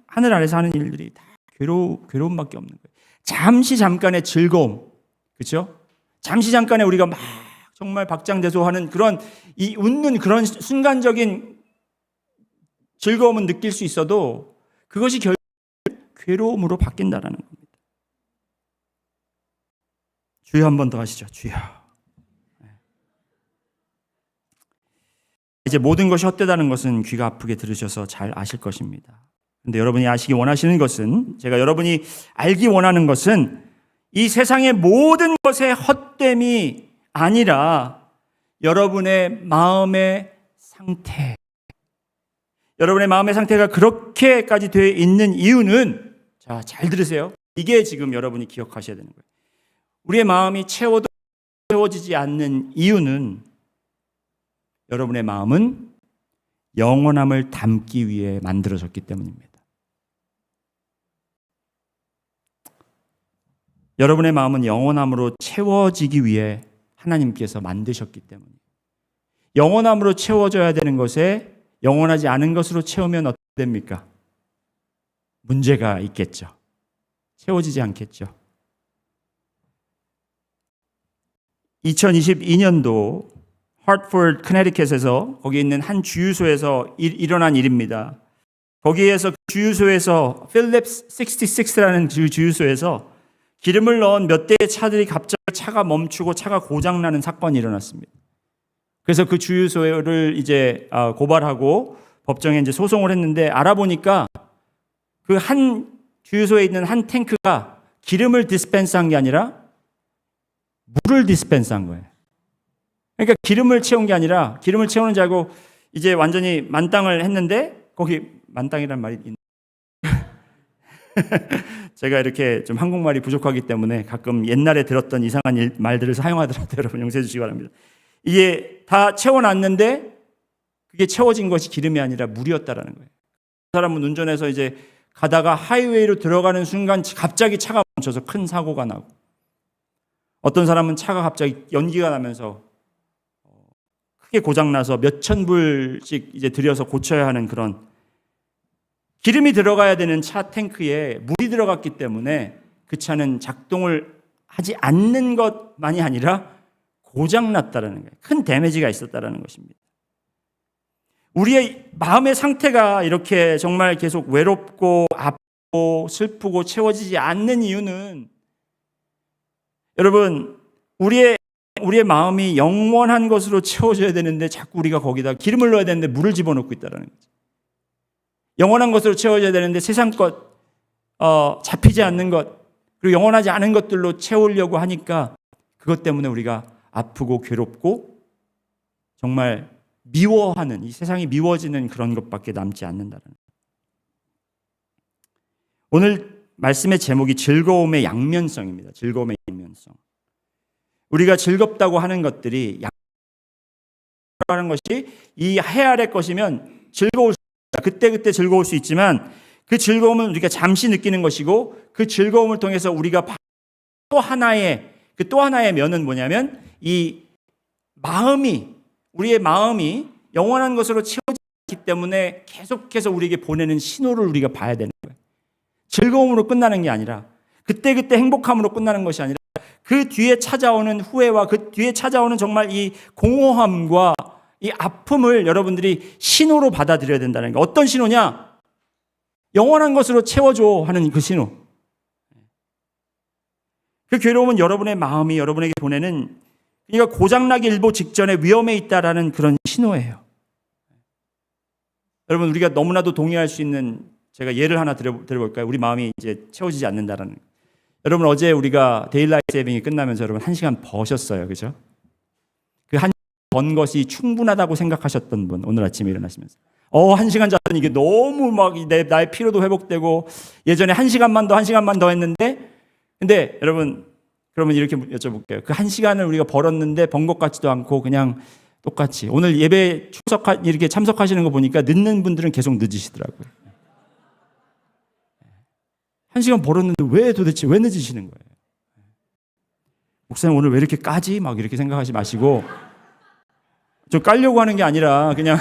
하늘 아래서 하는 일들이 다 괴로움밖에 없는 거예요. 잠깐의 즐거움, 그렇죠? 잠시 잠깐에 우리가 막 정말 박장대소하는 그런 이 웃는 그런 순간적인 즐거움은 느낄 수 있어도 그것이 결국 괴로움으로 바뀐다라는 겁니다. 주여 한 번 더 하시죠. 주여. 이제 모든 것이 헛되다는 것은 귀가 아프게 들으셔서 잘 아실 것입니다. 그런데 여러분이 아시기 원하시는 것은, 제가 여러분이 알기 원하는 것은 이 세상의 모든 것의 헛됨이 아니라 여러분의 마음의 상태, 여러분의 마음의 상태가 그렇게까지 되어 있는 이유는, 자, 잘 들으세요. 이게 지금 여러분이 기억하셔야 되는 거예요. 우리의 마음이 채워지지 않는 이유는 여러분의 마음은 영원함을 담기 위해 만들어졌기 때문입니다. 여러분의 마음은 영원함으로 채워지기 위해 하나님께서 만드셨기 때문이에요. 영원함으로 채워져야 되는 것에 영원하지 않은 것으로 채우면 어떻게 됩니까? 문제가 있겠죠. 채워지지 않겠죠. 2022년도 하트포드 커네티컷에서 거기 있는 한 주유소에서 일어난 일입니다. 거기에서 주유소에서 필립스 66라는 주유소에서 기름을 넣은 몇 대의 차들이 갑자기 차가 멈추고 차가 고장나는 사건이 일어났습니다. 그래서 그 주유소를 이제 고발하고 법정에 이제 소송을 했는데, 알아보니까 그 한 주유소에 있는 한 탱크가 기름을 디스펜스한 게 아니라 물을 디스펜스한 거예요. 그러니까 기름을 채운 게 아니라, 기름을 채우는 줄 알고 이제 완전히 만땅을 했는데, 거기 만땅이란 말이 있는 제가 이렇게 좀 한국말이 부족하기 때문에 가끔 옛날에 들었던 이상한 말들을 사용하더라도 여러분 용서해 주시기 바랍니다. 이게 다 채워놨는데 그게 채워진 것이 기름이 아니라 물이었다라는 거예요. 그 사람은 운전해서 이제 가다가 하이웨이로 들어가는 순간 갑자기 차가 멈춰서 큰 사고가 나고, 어떤 사람은 차가 갑자기 연기가 나면서 크게 고장나서 몇천 불씩 이제 들여서 고쳐야 하는 그런, 기름이 들어가야 되는 차 탱크에 물이 들어갔기 때문에 그 차는 작동을 하지 않는 것만이 아니라 고장났다라는 거예요. 큰 데미지가 있었다라는 것입니다. 우리의 마음의 상태가 이렇게 정말 계속 외롭고 아프고 슬프고 채워지지 않는 이유는, 여러분, 우리의 마음이 영원한 것으로 채워져야 되는데 자꾸 우리가 거기다 기름을 넣어야 되는데 물을 집어넣고 있다는 거죠. 영원한 것으로 채워져야 되는데 세상 것, 잡히지 않는 것, 그리고 영원하지 않은 것들로 채우려고 하니까 그것 때문에 우리가 아프고 괴롭고 정말 미워하는, 이 세상이 미워지는 그런 것밖에 남지 않는다는 거예요. 오늘 말씀의 제목이 즐거움의 양면성입니다. 즐거움의 양면성. 우리가 즐겁다고 하는 것들이, 하는 것이 이 해 아래 것이면 즐거울 수 있다. 그때 즐거울 수 있지만 그 즐거움은 우리가 잠시 느끼는 것이고, 그 즐거움을 통해서 우리가 또 하나의 면은 뭐냐면, 이 마음이, 우리의 마음이 영원한 것으로 채워지기 때문에 계속해서 우리에게 보내는 신호를 우리가 봐야 되는 거예요. 즐거움으로 끝나는 게 아니라, 그때 행복함으로 끝나는 것이 아니라, 그 뒤에 찾아오는 후회와 그 뒤에 찾아오는 정말 이 공허함과 이 아픔을 여러분들이 신호로 받아들여야 된다는 거예요. 어떤 신호냐? 영원한 것으로 채워줘 하는 그 신호. 그 괴로움은 여러분의 마음이 여러분에게 보내는, 그러니까 고장나기 일보 직전에 위험에 있다라는 그런 신호예요. 여러분, 우리가 너무나도 동의할 수 있는, 제가 예를 하나 드려볼까요? 우리 마음이 이제 채워지지 않는다라는. 여러분, 어제 우리가 데일라이트 세이빙이 끝나면서 여러분 1시간 버셨어요. 그죠? 그 1시간 번 것이 충분하다고 생각하셨던 분, 오늘 아침에 일어나시면서 1시간 잤더니 이게 너무 막 나의 피로도 회복되고, 예전에 1시간만 더 했는데, 근데 여러분, 그러면 이렇게 여쭤볼게요. 그 1시간을 우리가 벌었는데 번 것 같지도 않고 그냥 똑같이, 오늘 예배 이렇게 참석하시는 거 보니까 늦는 분들은 계속 늦으시더라고요. 1시간 벌었는데 도대체 왜 늦으시는 거예요? 목사님 오늘 왜 이렇게 까지? 막 이렇게 생각하지 마시고, 좀 깔려고 하는 게 아니라 그냥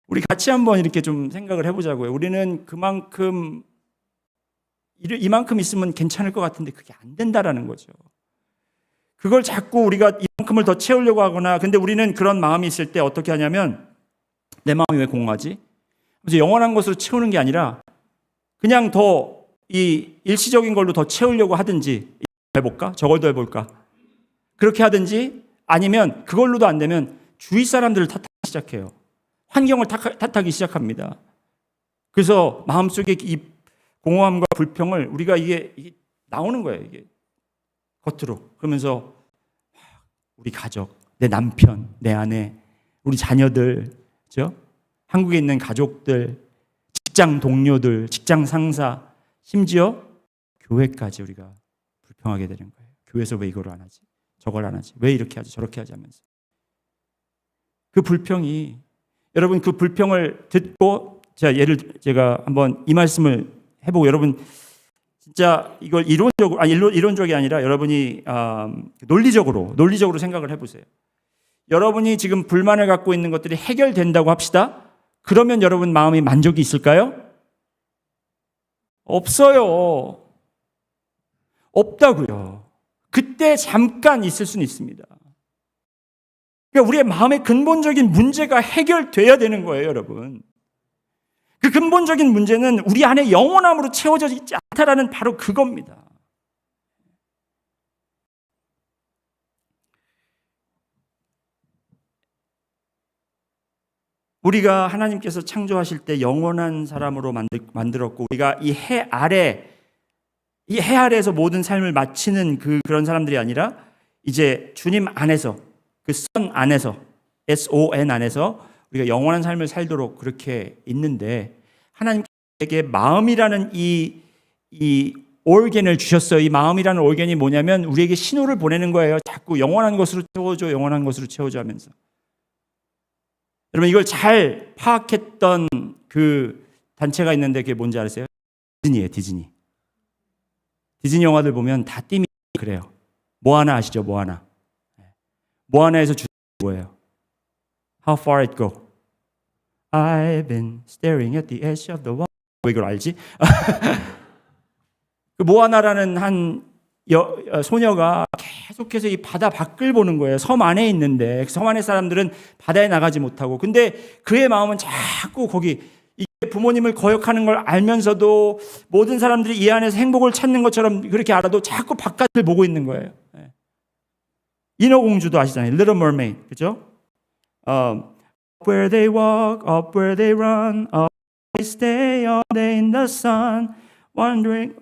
우리 같이 한번 이렇게 좀 생각을 해보자고요. 우리는 이만큼 있으면 괜찮을 것 같은데 그게 안 된다라는 거죠. 그걸 자꾸 우리가 이만큼을 더 채우려고 하거나, 근데 우리는 그런 마음이 있을 때 어떻게 하냐면, 내 마음이 왜 공허하지? 그래서 영원한 것으로 채우는 게 아니라 그냥 더 이 일시적인 걸로 더 채우려고 하든지, 해볼까? 저걸 더 해볼까? 그렇게 하든지, 아니면 그걸로도 안 되면 주위 사람들을 탓하기 시작해요. 환경을 탓하기 시작합니다. 그래서 마음속에 이 공허함과 불평을 우리가 이게 나오는 거예요. 이게 겉으로. 그러면서 우리 가족, 내 남편, 내 아내, 우리 자녀들, 그죠? 한국에 있는 가족들, 직장 동료들, 직장 상사, 심지어 교회까지 우리가 불평하게 되는 거예요. 교회에서 왜 이걸 안 하지? 저걸 안 하지? 왜 이렇게 하지? 저렇게 하지? 하면서. 그 불평이, 여러분 그 불평을 듣고 제가 한번 이 말씀을 해보고 여러분 진짜 이걸 이론적이 아니라 여러분이 논리적으로 생각을 해보세요. 여러분이 지금 불만을 갖고 있는 것들이 해결된다고 합시다. 그러면 여러분 마음이 만족이 있을까요? 없어요. 없다고요. 그때 잠깐 있을 수는 있습니다. 그러니까 우리의 마음의 근본적인 문제가 해결돼야 되는 거예요, 여러분. 그 근본적인 문제는 우리 안에 영원함으로 채워져 있지 않다라는 바로 그겁니다. 우리가 하나님께서 창조하실 때 영원한 사람으로 만들었고 우리가 이 해 아래에서 모든 삶을 마치는 그런 사람들이 아니라 이제 주님 안에서 그 선 안에서 SON 안에서 우리가 영원한 삶을 살도록 그렇게 있는데 하나님께 마음이라는 이 organ을 주셨어요. 이 마음이라는 organ이 뭐냐면 우리에게 신호를 보내는 거예요. 자꾸 영원한 것으로 채워줘, 영원한 것으로 채워줘 하면서. 여러분 이걸 잘 파악했던 그 단체가 있는데 그게 뭔지 아세요? 디즈니예요, 디즈니. 디즈니 영화들 보면 다 띠미 그래요. 모아나 아시죠? 모아나에서 주제가 뭐예요? How far it go? I've been staring at the edge of the water. 왜 이걸 알지? 그 모아나라는 한 소녀가 계속해서 이 바다 밖을 보는 거예요. 섬 안에 있는데 섬 안의 사람들은 바다에 나가지 못하고 근데 그의 마음은 자꾸 거기 이게 부모님을 거역하는 걸 알면서도 모든 사람들이 이 안에서 행복을 찾는 것처럼 그렇게 알아도 자꾸 바깥을 보고 있는 거예요. 인어공주도 아시잖아요. Little Mermaid. 그죠? Up where they walk, up where they run, up they stay all day in the sun, wandering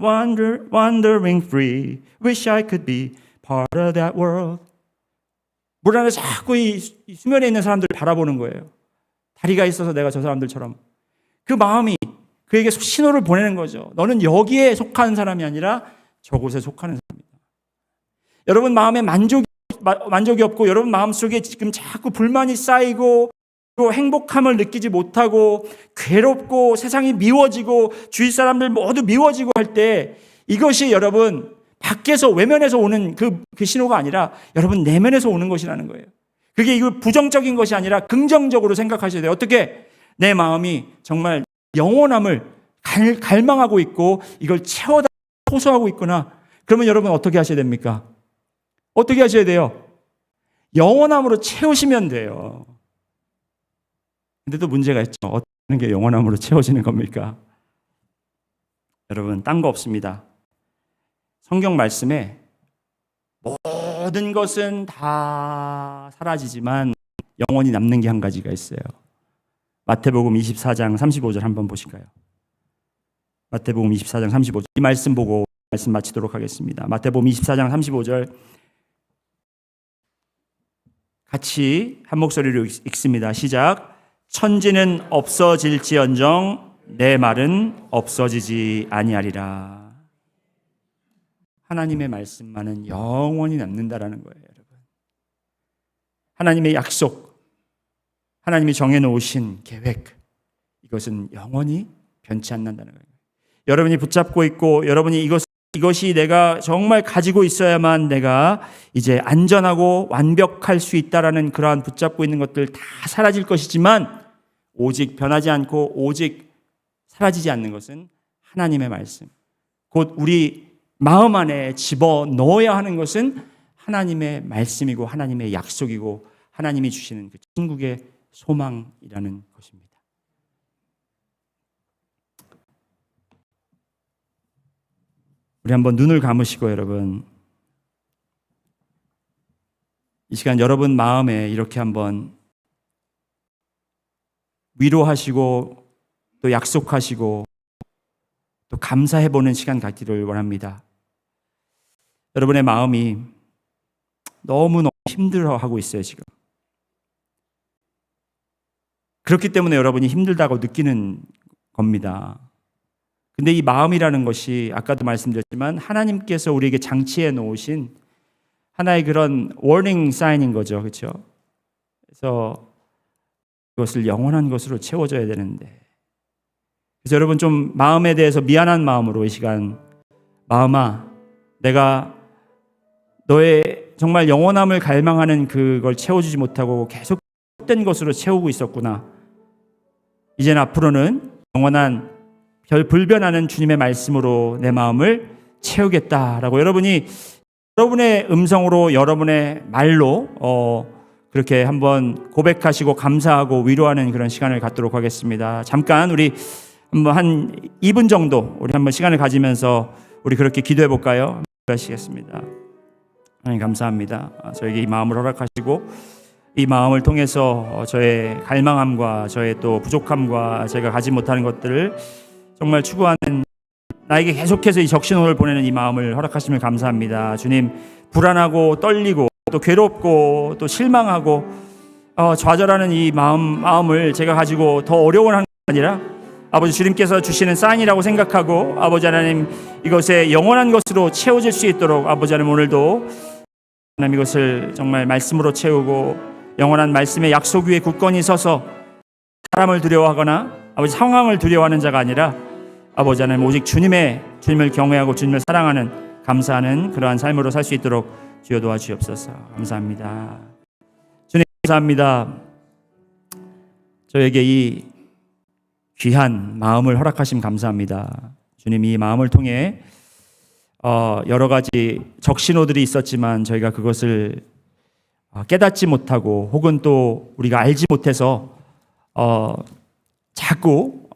free. Wish I could be part of that world. 물 안에 자꾸 이 수면에 있는 사람들을 바라보는 거예요. 다리가 있어서 내가 저 사람들처럼. 그 마음이 그에게 신호를 보내는 거죠. 너는 여기에 속하는 사람이 아니라 저곳에 속하는 사람이다. 여러분 마음에 만족이 없고 여러분 마음속에 지금 자꾸 불만이 쌓이고 행복함을 느끼지 못하고 괴롭고 세상이 미워지고 주위 사람들 모두 미워지고 할 때 이것이 여러분 밖에서 외면에서 오는 그 신호가 아니라 여러분 내면에서 오는 것이라는 거예요. 그게 이거 부정적인 것이 아니라 긍정적으로 생각하셔야 돼요. 어떻게? 내 마음이 정말 영원함을 갈망하고 있고 이걸 채워다 호소하고 있구나. 그러면 여러분 어떻게 하셔야 됩니까? 어떻게 하셔야 돼요? 영원함으로 채우시면 돼요. 근데 또 문제가 있죠. 어떤 게 영원함으로 채워지는 겁니까? 여러분 딴 거 없습니다. 성경 말씀에 모든 것은 다 사라지지만 영원히 남는 게 한 가지가 있어요. 마태복음 24장 35절 한번 보실까요? 마태복음 24장 35절 이 말씀 보고 말씀 마치도록 하겠습니다. 마태복음 24장 35절 같이 한 목소리로 읽습니다. 시작. 천지는 없어질지언정 내 말은 없어지지 아니하리라. 하나님의 말씀만은 영원히 남는다라는 거예요, 여러분. 하나님의 약속, 하나님이 정해놓으신 계획, 이것은 영원히 변치 않는다는 거예요. 여러분이 붙잡고 있고 여러분이 이것이 내가 정말 가지고 있어야만 내가 이제 안전하고 완벽할 수 있다라는 그러한 붙잡고 있는 것들 다 사라질 것이지만 오직 변하지 않고 오직 사라지지 않는 것은 하나님의 말씀. 곧 우리 마음 안에 집어넣어야 하는 것은 하나님의 말씀이고 하나님의 약속이고 하나님이 주시는 그 천국의 소망이라는 것입니다. 우리 한번 눈을 감으시고 여러분 이 시간 여러분 마음에 이렇게 한번 위로하시고 또 약속하시고 또 감사해보는 시간 갖기를 원합니다. 여러분의 마음이 너무너무 힘들어하고 있어요 지금. 그렇기 때문에 여러분이 힘들다고 느끼는 겁니다. 근데 이 마음이라는 것이 아까도 말씀드렸지만 하나님께서 우리에게 장치해 놓으신 하나의 그런 워닝 사인인 거죠. 그렇죠? 그래서 그것을 영원한 것으로 채워줘야 되는데, 그래서 여러분 좀 마음에 대해서 미안한 마음으로 이 시간, 마음아, 내가 너의 정말 영원함을 갈망하는 그걸 채워주지 못하고 계속 헛된 것으로 채우고 있었구나. 이제는 앞으로는 영원한 불변하는 주님의 말씀으로 내 마음을 채우겠다라고 여러분이 여러분의 음성으로, 여러분의 말로 그렇게 한번 고백하시고 감사하고 위로하는 그런 시간을 갖도록 하겠습니다. 잠깐 우리 한번 한 2분 정도 우리 한번 시간을 가지면서 우리 그렇게 기도해 볼까요? 하시겠습니다. 하나님 감사합니다. 저에게 이 마음을 허락하시고 이 마음을 통해서 저의 갈망함과 저의 또 부족함과 제가 가지 못하는 것들을 정말 추구하는, 나에게 계속해서 이 적신호를 보내는 이 마음을 허락하심을 감사합니다. 주님, 불안하고 떨리고 또 괴롭고 또 실망하고 좌절하는 이 마음을 제가 가지고 더 어려워하는 게 아니라 아버지 주님께서 주시는 사인이라고 생각하고 아버지 하나님 이것에 영원한 것으로 채워질 수 있도록 아버지 하나님 오늘도 하나님 이것을 정말 말씀으로 채우고 영원한 말씀의 약속 위에 굳건히 서서 사람을 두려워하거나 아버지 상황을 두려워하는 자가 아니라 아버지 하나님 오직 주님을 경외하고 주님을 사랑하는 감사하는 그러한 삶으로 살 수 있도록 주여 도와주옵소서. 감사합니다. 주님 감사합니다. 저에게 이 귀한 마음을 허락하심 감사합니다. 주님 이 마음을 통해 여러 가지 적신호들이 있었지만 저희가 그것을 깨닫지 못하고 혹은 또 우리가 알지 못해서 자꾸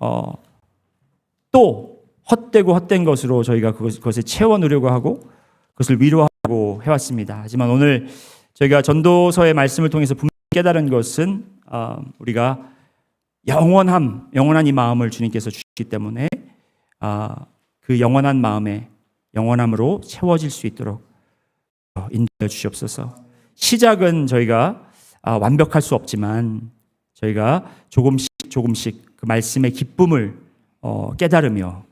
또 헛된 것으로 저희가 그것을 채워놓으려고 하고 그것을 위로하고 해왔습니다. 하지만 오늘 저희가 전도서의 말씀을 통해서 분명히 깨달은 것은 우리가 영원한 이 마음을 주님께서 주시기 때문에 그 영원한 마음에 영원함으로 채워질 수 있도록 인도해 주시옵소서. 시작은 저희가 완벽할 수 없지만 저희가 조금씩 그 말씀의 기쁨을 깨달으며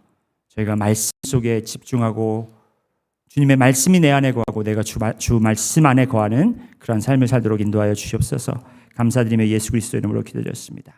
저희가 말씀 속에 집중하고 주님의 말씀이 내 안에 거하고 내가 주 말씀 안에 거하는 그런 삶을 살도록 인도하여 주시옵소서. 감사드리며 예수 그리스도 이름으로 기도드렸습니다.